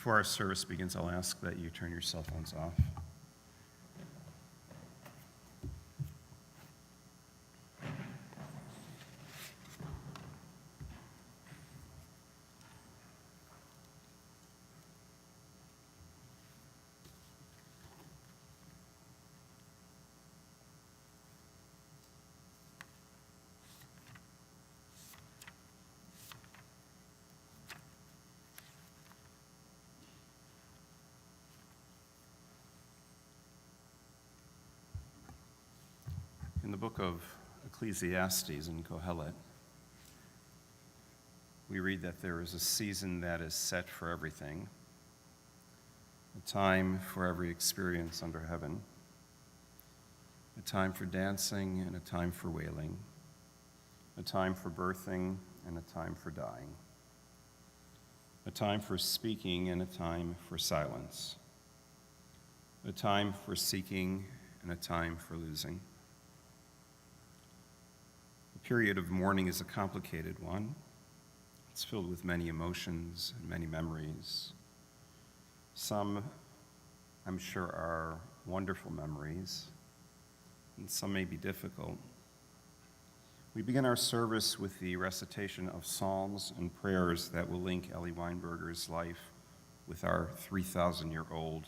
Before our service begins, I'll ask that you turn your cell phones off. In the book of Ecclesiastes in Kohelet, we read that there is a season that is set for everything, a time for every experience under heaven, a time for dancing and a time for wailing, a time for birthing and a time for dying, a time for speaking and a time for silence, a time for seeking and a time for losing. The period of mourning is a complicated one. It's filled with many emotions and many memories. Some, I'm sure, are wonderful memories, and some may be difficult. We begin our service with the recitation of psalms and prayers that will link Ellie Weinberger's life with our 3,000-year-old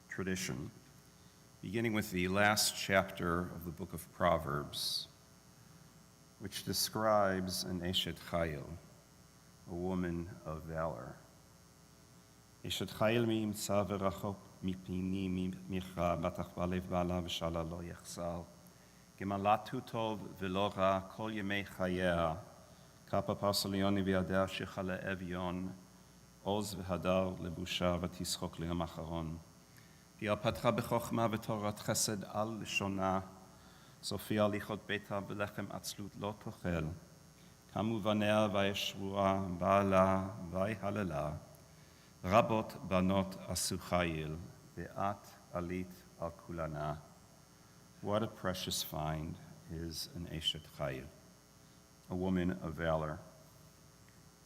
tradition, beginning with the last chapter of the book of Proverbs, which describes an Eshet Chayil, a woman of valor. Eshet Chayil mi'imtza v'rachok mipini micha batach balev ba'ala v'shala lo yachzal. Gemalatu tov v'lo ra kol yemei chayea. Kapa pasalioni v'yadea shechala evion. Oz v'hadar lebusha v'tischok li'am acharon. Hi patra b'chochma v'torat chesed al l'shona. Sophia lichot beta belechem atzlut lo tochel. Kamu vanea vayeshvua ba'ala vayhalela. Rabot banot asu chayil. Ve'at alit al kulana. What a precious find is an Eshet Chayil, a woman of valor.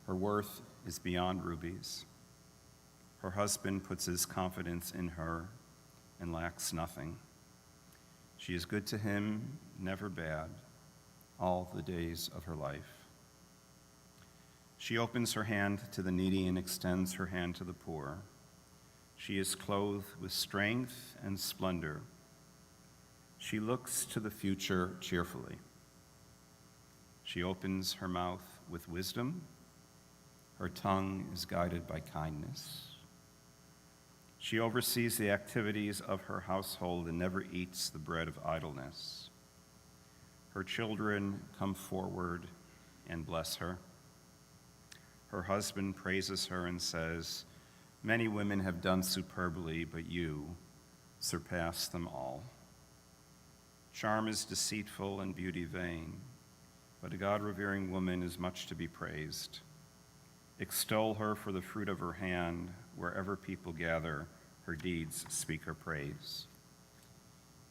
Her worth is beyond rubies. Her husband puts his confidence in her and lacks nothing. She is good to him, never bad, all the days of her life. She opens her hand to the needy and extends her hand to the poor. She is clothed with strength and splendor. She looks to the future cheerfully. She opens her mouth with wisdom. Her tongue is guided by kindness. She oversees the activities of her household and never eats the bread of idleness. Her children come forward and bless her. Her husband praises her and says, "Many women have done superbly, but you surpass them all." Charm is deceitful and beauty vain, but a God-revering woman is much to be praised. Extol her for the fruit of her hand. Wherever people gather, her deeds speak her praise.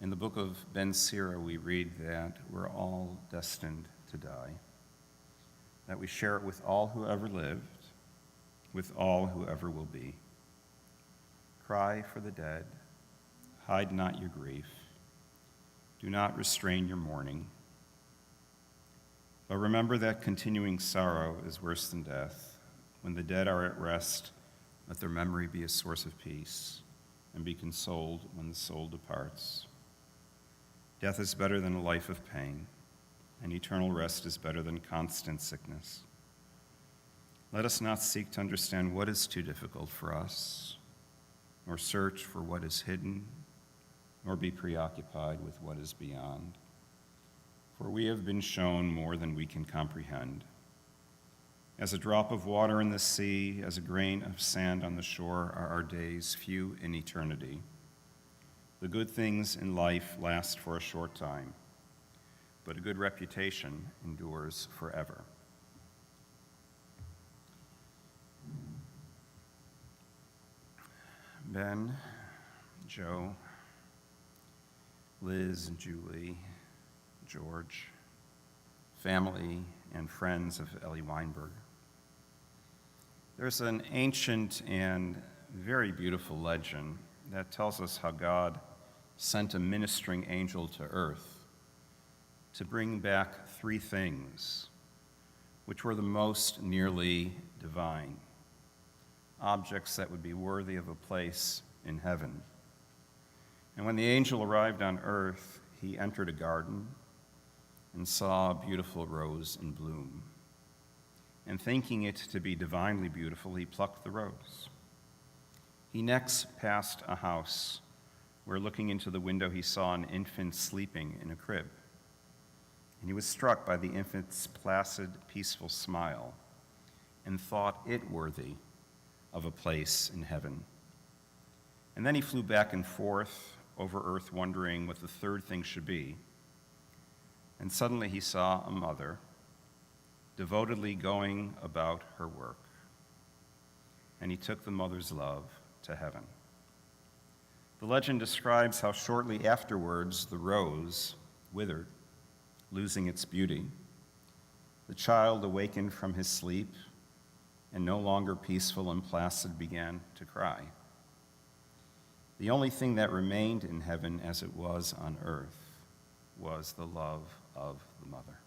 In the book of Ben Sira, we read that we're all destined to die, that we share it with all who ever lived, with all who ever will be. Cry for the dead, hide not your grief, do not restrain your mourning. But remember that continuing sorrow is worse than death. When the dead are at rest, let their memory be a source of peace, and be consoled when the soul departs. Death is better than a life of pain, and eternal rest is better than constant sickness. Let us not seek to understand what is too difficult for us, nor search for what is hidden, nor be preoccupied with what is beyond. For we have been shown more than we can comprehend. As a drop of water in the sea, as a grain of sand on the shore, are our days, few in eternity. The good things in life last for a short time, but a good reputation endures forever. Ben, Joe, Liz and Julie, George, family and friends of Ellie Weinberg. There's an ancient and very beautiful legend that tells us how God sent a ministering angel to earth to bring back three things which were the most nearly divine, objects that would be worthy of a place in heaven. And when the angel arrived on earth, he entered a garden and saw a beautiful rose in bloom. And thinking it to be divinely beautiful, he plucked the rose. He next passed a house where, looking into the window, he saw an infant sleeping in a crib. And he was struck by the infant's placid, peaceful smile and thought it worthy of a place in heaven. And then he flew back and forth over earth, wondering what the third thing should be. And suddenly he saw a mother devotedly going about her work. And he took the mother's love to heaven. The legend describes how shortly afterwards the rose withered, losing its beauty. The child awakened from his sleep and, no longer peaceful and placid, began to cry. The only thing that remained in heaven as it was on earth was the love of the mother.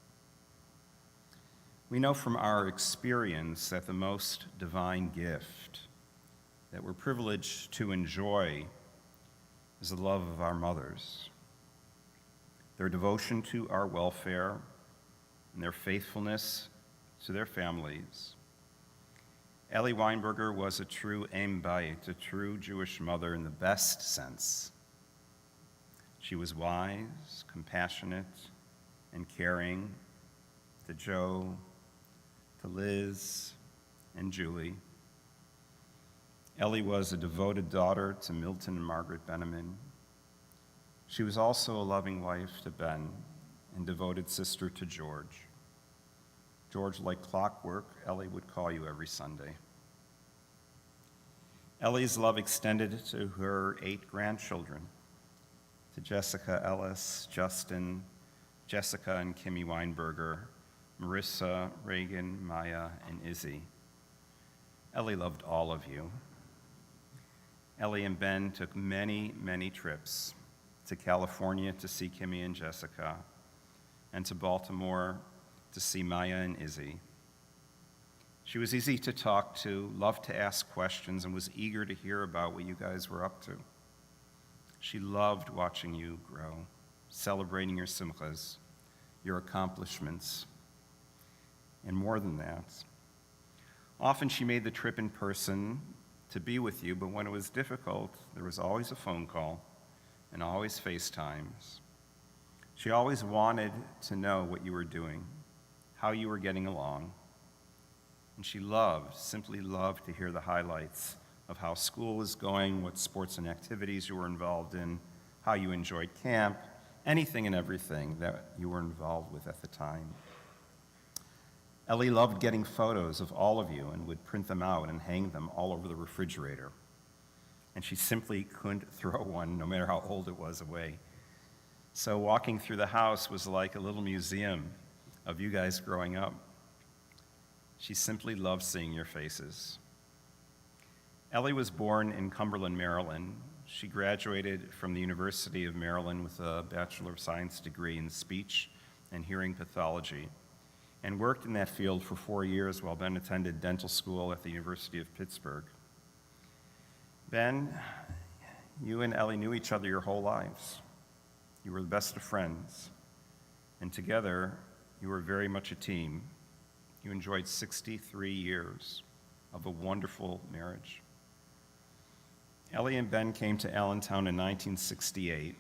We know from our experience that the most divine gift that we're privileged to enjoy is the love of our mothers, their devotion to our welfare, and their faithfulness to their families. Ellie Weinberger was a true Em Bayit, a true Jewish mother in the best sense. She was wise, compassionate, and caring to Joe, to Liz, and Julie. Ellie was a devoted daughter to Milton and Margaret Benneman. She was also a loving wife to Ben and devoted sister to George. George, like clockwork, Ellie would call you every Sunday. Ellie's love extended to her 8 grandchildren, to Jessica, Ellis, Justin, Jessica and Kimmy Weinberger, Marissa, Reagan, Maya, and Izzy. Ellie loved all of you. Ellie and Ben took many, many trips to California to see Kimmy and Jessica, and to Baltimore to see Maya and Izzy. She was easy to talk to, loved to ask questions, and was eager to hear about what you guys were up to. She loved watching you grow, celebrating your simchas, your accomplishments, and more than that. Often she made the trip in person to be with you, but when it was difficult, there was always a phone call and always FaceTimes. She always wanted to know what you were doing, how you were getting along. And she simply loved to hear the highlights of how school was going, what sports and activities you were involved in, how you enjoyed camp, anything and everything that you were involved with at the time. Ellie loved getting photos of all of you and would print them out and hang them all over the refrigerator. And she simply couldn't throw one, no matter how old it was, away. So walking through the house was like a little museum of you guys growing up. She simply loved seeing your faces. Ellie was born in Cumberland, Maryland. She graduated from the University of Maryland with a Bachelor of Science degree in speech and hearing pathology, and worked in that field for 4 years while Ben attended dental school at the University of Pittsburgh. Ben, you and Ellie knew each other your whole lives. You were the best of friends, and together you were very much a team. You enjoyed 63 years of a wonderful marriage. Ellie and Ben came to Allentown in 1968,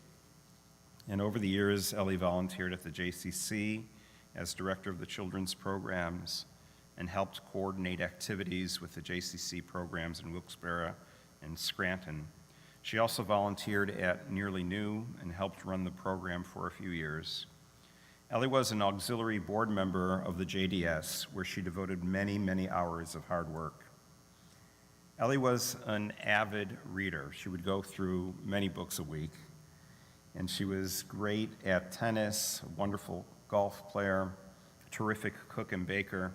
and over the years, Ellie volunteered at the JCC as director of the children's programs and helped coordinate activities with the JCC programs in Wilkes-Barre and Scranton. She also volunteered at Nearly New and helped run the program for a few years. Ellie was an auxiliary board member of the JDS, where she devoted many, many hours of hard work. Ellie was an avid reader. She would go through many books a week, and she was great at tennis, a wonderful golf player, a terrific cook and baker.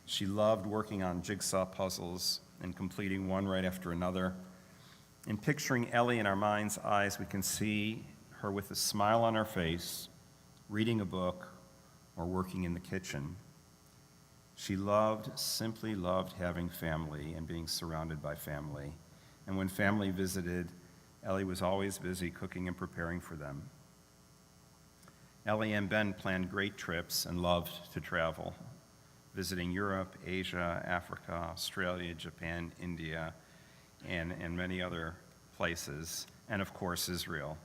She loved working on jigsaw puzzles and completing one right after another. In picturing Ellie in our mind's eyes, we can see her with a smile on her face, reading a book or working in the kitchen. She simply loved having family and being surrounded by family. And when family visited, Ellie was always busy cooking and preparing for them. Ellie and Ben planned great trips and loved to travel, visiting Europe, Asia, Africa, Australia, Japan, India, and many other places, and of course, Israel.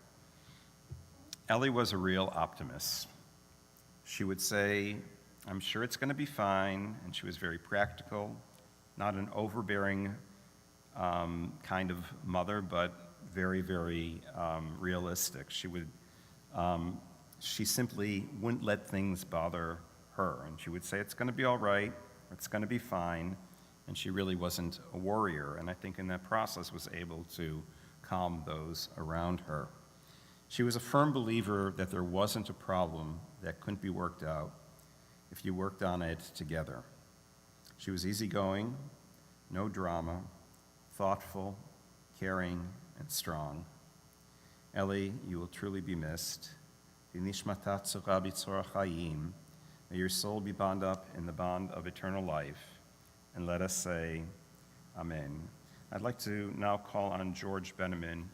Ellie was a real optimist. She would say, "I'm sure it's going to be fine," and she was very practical, not an overbearing kind of mother, but very, very realistic. She simply wouldn't let things bother her, and she would say, "It's going to be all right, it's going to be fine," and she really wasn't a worrier, and I think in that process was able to calm those around her. She was a firm believer that there wasn't a problem that couldn't be worked out if you worked on it together. She was easygoing, no drama, thoughtful, caring, and strong. Ellie, you will truly be missed. May your soul be bound up in the bond of eternal life. And let us say, Amen. I'd like to now call on George Beneman,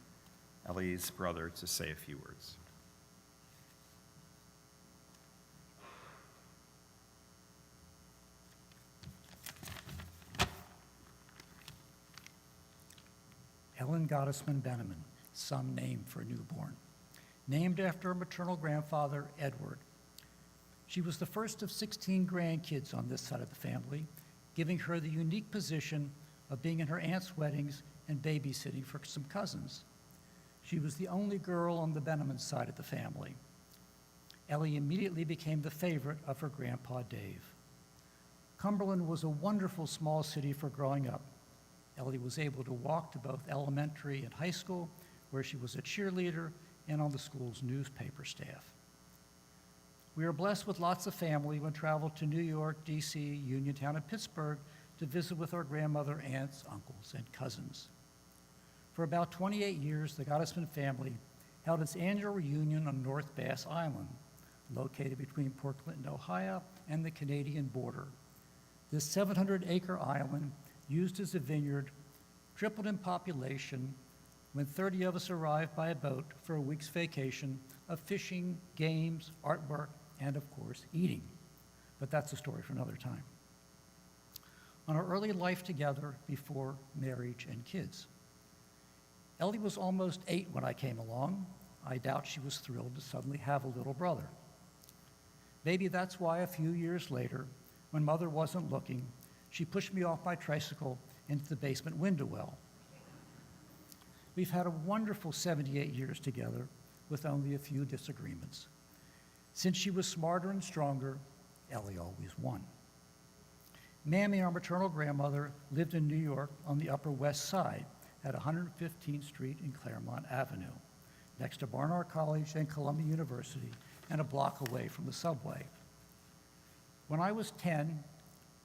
Ellie's brother, to say a few words. Ellen Gottesman Beneman, some name for a newborn, named after her maternal grandfather, Edward. She was the first of 16 grandkids on this side of the family, giving her the unique position of being in her aunt's weddings and babysitting for some cousins. She was the only girl on the Beneman side of the family. Ellie immediately became the favorite of her grandpa, Dave. Cumberland was a wonderful small city for growing up. Ellie was able to walk to both elementary and high school, where she was a cheerleader and on the school's newspaper staff. We were blessed with lots of family when traveled to New York, D.C., Uniontown, and Pittsburgh to visit with our grandmother, aunts, uncles, and cousins. For about 28 years, the Gottesman family held its annual reunion on North Bass Island, located between Port Clinton, Ohio, and the Canadian border. This 700-acre island, used as a vineyard, tripled in population when 30 of us arrived by a boat for a week's vacation of fishing, games, artwork, and of course, eating. But that's a story for another time. On our early life together before marriage and kids. Ellie was almost 8 when I came along. I doubt she was thrilled to suddenly have a little brother. Maybe that's why a few years later, when Mother wasn't looking, she pushed me off my tricycle into the basement window well. We've had a wonderful 78 years together with only a few disagreements. Since she was smarter and stronger, Ellie always won. Mammy, our maternal grandmother, lived in New York on the Upper West Side at 115th Street and Claremont Avenue, next to Barnard College and Columbia University, and a block away from the subway. When I was 10,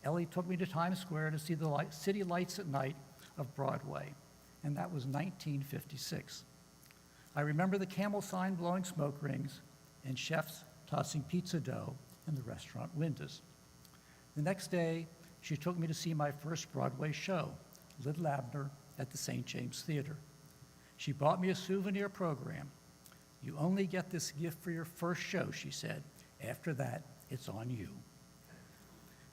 Ellie took me to Times Square to see the city lights at night of Broadway, and that was 1956. I remember the Camel sign blowing smoke rings and chefs tossing pizza dough in the restaurant windows. The next day, she took me to see my first Broadway show, Little Abner, at the St. James Theater. She bought me a souvenir program. "You only get this gift for your first show," she said. "After that, it's on you."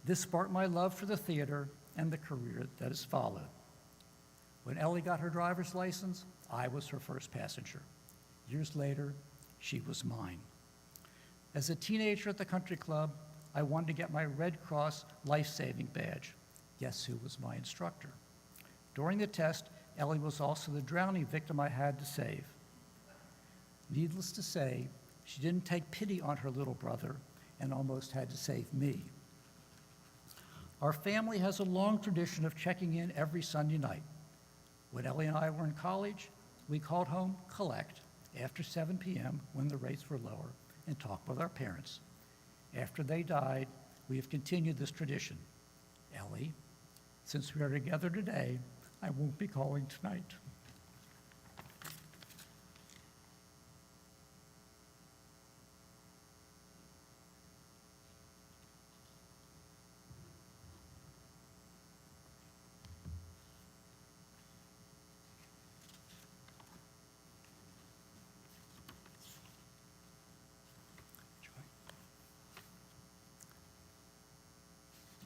This sparked my love for the theater and the career that has followed. When Ellie got her driver's license, I was her first passenger. Years later, she was mine. As a teenager at the country club, I wanted to get my Red Cross life-saving badge. Guess who was my instructor? During the test, Ellie was also the drowning victim I had to save. Needless to say, she didn't take pity on her little brother and almost had to save me. Our family has a long tradition of checking in every Sunday night. When Ellie and I were in college, we called home collect after 7 p.m. when the rates were lower and talked with our parents. After they died, we have continued this tradition. Ellie, Since we are together today, I won't be calling tonight.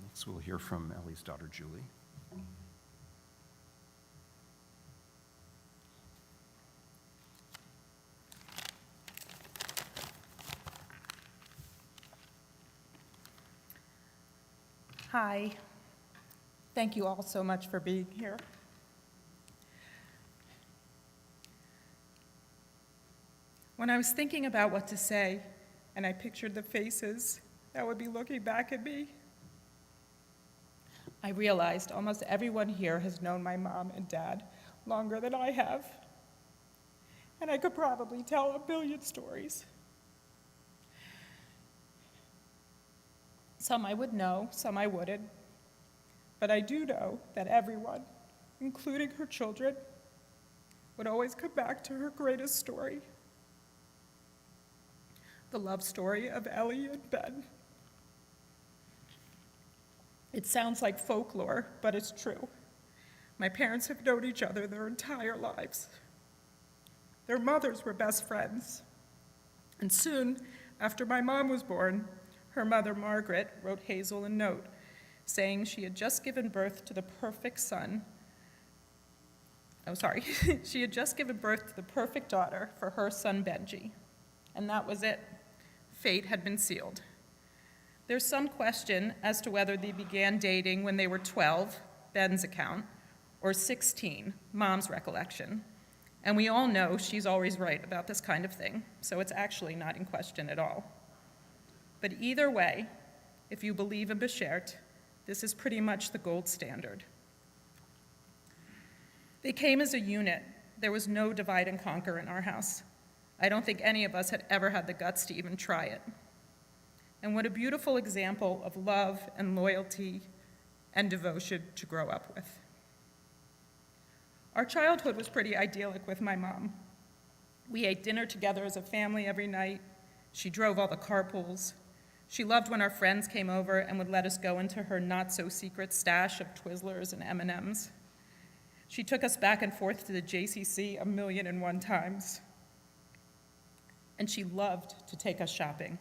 Next, we'll hear from Ellie's daughter, Julie. Hi. Thank you all so much for being here. When I was thinking about what to say, and I pictured the faces that would be looking back at me, I realized almost everyone here has known my mom and dad longer than I have. And I could probably tell a billion stories. Some I would know, some I wouldn't. But I do know that everyone, including her children, would always come back to her greatest story, the love story of Ellie and Ben. It sounds like folklore, but it's true. My parents have known each other their entire lives. Their mothers were best friends. And soon, after my mom was born, her mother, Margaret, wrote Hazel a note saying she had just given birth to the perfect son. She had just given birth to the perfect daughter for her son, Benji. And that was it. Fate had been sealed. There's some question as to whether they began dating when they were 12, Ben's account, or 16, Mom's recollection. And we all know she's always right about this kind of thing, so it's actually not in question at all. But either way, if you believe in Beshert, this is pretty much the gold standard. They came as a unit. There was no divide and conquer in our house. I don't think any of us had ever had the guts to even try it. And what a beautiful example of love and loyalty and devotion to grow up with. Our childhood was pretty idyllic with my mom. We ate dinner together as a family every night. She drove all the carpools. She loved when our friends came over and would let us go into her not-so-secret stash of Twizzlers and M&Ms. She took us back and forth to the JCC 1,000,001 times. And she loved to take us shopping.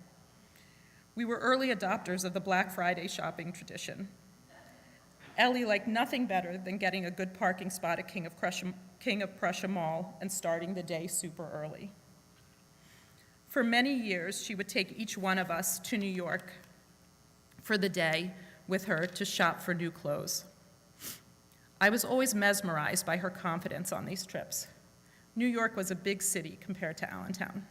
We were early adopters of the Black Friday shopping tradition. Ellie liked nothing better than getting a good parking spot at King of Prussia Mall and starting the day super early. For many years, she would take each one of us to New York for the day with her to shop for new clothes. I was always mesmerized by her confidence on these trips. New York was a big city compared to Allentown.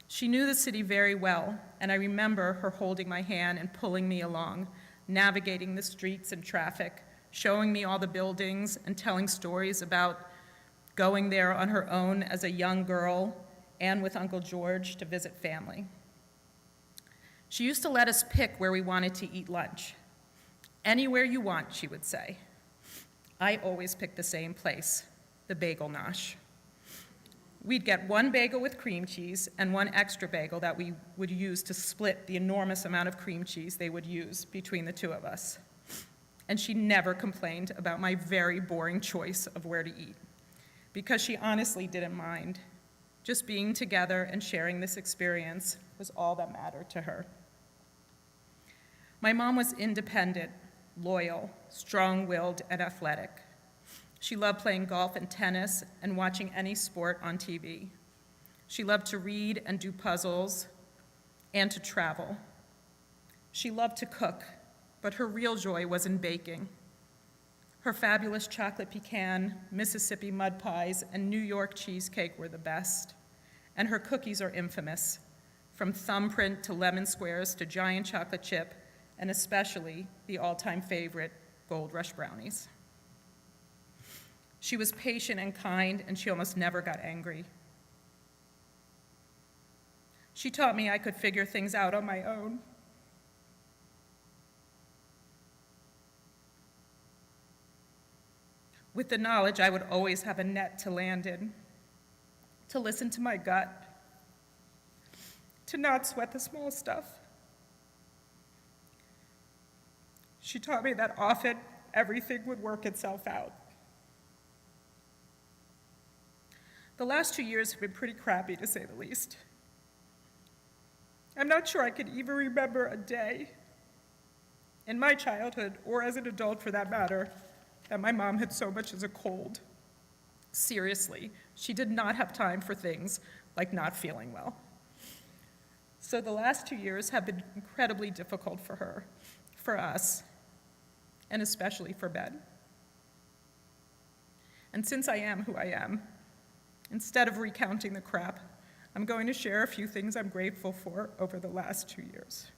She knew the city very well, and I remember her holding my hand and pulling me along, navigating the streets and traffic, showing me all the buildings and telling stories about going there on her own as a young girl and with Uncle George to visit family. She used to let us pick where we wanted to eat lunch. Anywhere you want, she would say. I always picked the same place, the Bagel Nosh. We'd get one bagel with cream cheese and one extra bagel that we would use to split the enormous amount of cream cheese they would use between the two of us. And she never complained about my very boring choice of where to eat, because she honestly didn't mind. Just being together and sharing this experience was all that mattered to her. My mom was independent, loyal, strong-willed, and athletic. She loved playing golf and tennis and watching any sport on TV. She loved to read and do puzzles and to travel. She loved to cook, but her real joy was in baking. Her fabulous chocolate pecan, Mississippi mud pies, and New York cheesecake were the best. And her cookies are infamous, from thumbprint to lemon squares to giant chocolate chip, and especially the all-time favorite, Gold Rush brownies. She was patient and kind, and she almost never got angry. She taught me I could figure things out on my own. with the knowledge I would always have a net to land in, to listen to my gut, to not sweat the small stuff. She taught me that often everything would work itself out. The last 2 years have been pretty crappy, to say the least. I'm not sure I could even remember a day in my childhood, or as an adult for that matter, that my mom had so much as a cold. Seriously, she did not have time for things like not feeling well. So the last 2 years have been incredibly difficult for her, for us, and especially for Ben. And since I am who I am, instead of recounting the crap, I'm going to share a few things I'm grateful for over the last 2 years.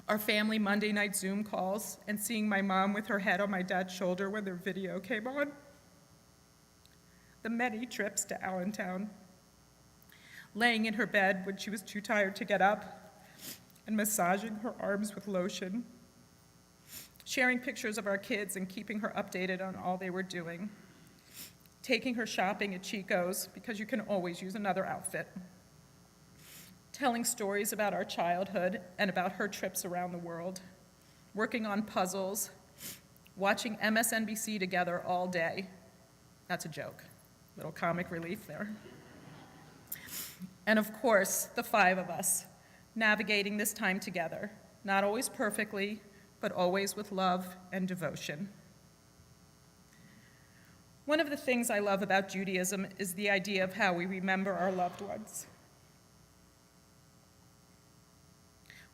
Our family Monday night Zoom calls and seeing my mom with her head on my dad's shoulder when their video came on. The many trips to Allentown. Laying in her bed when she was too tired to get up and massaging her arms with lotion. Sharing pictures of our kids and keeping her updated on all they were doing. Taking her shopping at Chico's because you can always use another outfit. Telling stories about our childhood and about her trips around the world. Working on puzzles. Watching MSNBC together all day. That's a joke. Little comic relief there. And of course, the 5 of us, navigating this time together, not always perfectly, but always with love and devotion. One of the things I love about Judaism is the idea of how we remember our loved ones.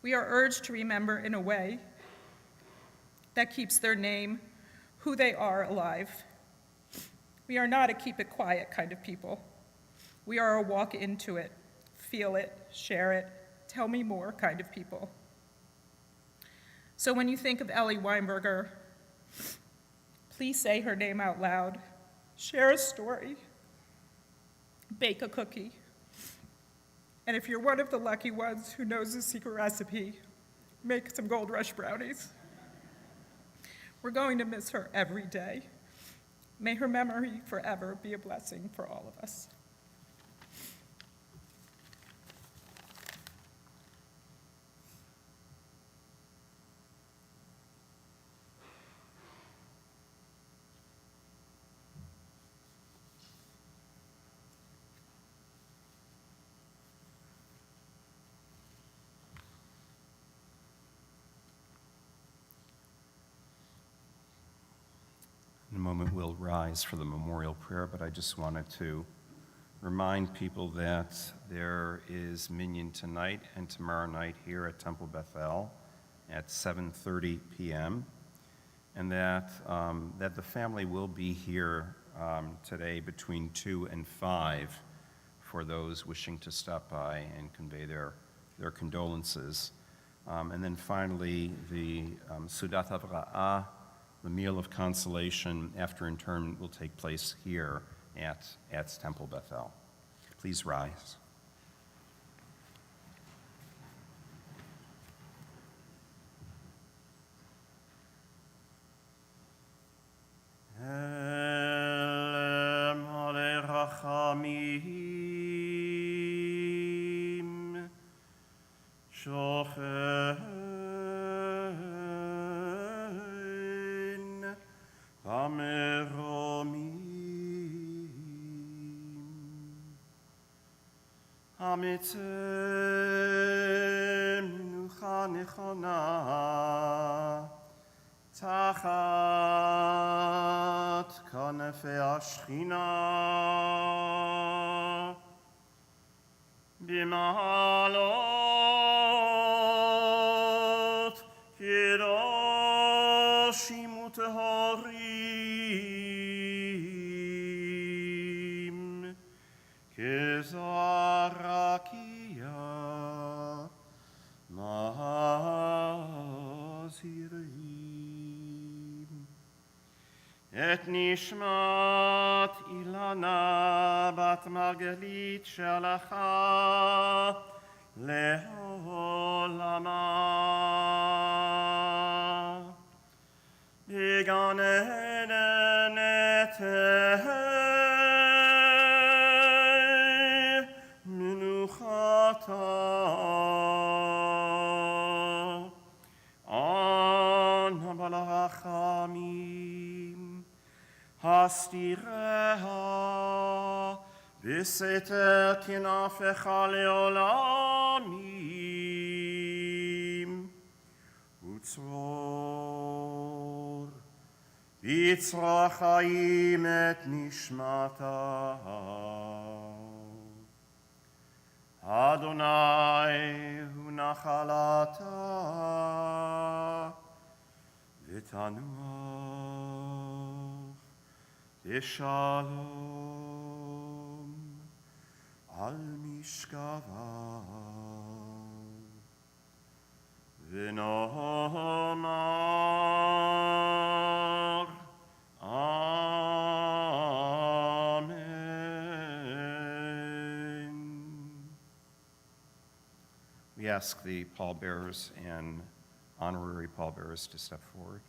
We are urged to remember in a way that keeps their name, who they are, alive. We are not a keep it quiet kind of people. We are a walk into it, feel it, share it, tell me more kind of people. So when you think of Ellie Weinberger, please say her name out loud, share a story, bake a cookie. And if you're one of the lucky ones who knows the secret recipe, make some Gold Rush brownies. We're going to miss her every day. May her memory forever be a blessing for all of us. In a moment, we'll rise for the memorial prayer, but I just wanted to remind people that there is Minyan tonight and tomorrow night here at Temple Bethel at 7:30 p.m., and that the family will be here today between 2 and 5 for those wishing to stop by and convey their condolences. And then finally, the Sudat Havra'ah, the meal of consolation after internment, will take place here at Temple Bethel. Please rise. Elem halerachamim shochen hameromim hamitzem nucha nechona tachat kanefei hashchina b'mahalot kedoshim utehorim kezarakia mazirim et nishmat Ilana bat Margalit shalacha leholama הסתיריה בסתר כנפך לעולמים וצרור ביצרה חיים את נשמתה. אדוני הוא נחלתה ותנוח בשלום על משכבה ונאמר Amen. We ask the pallbearers and honorary pallbearers to step forward.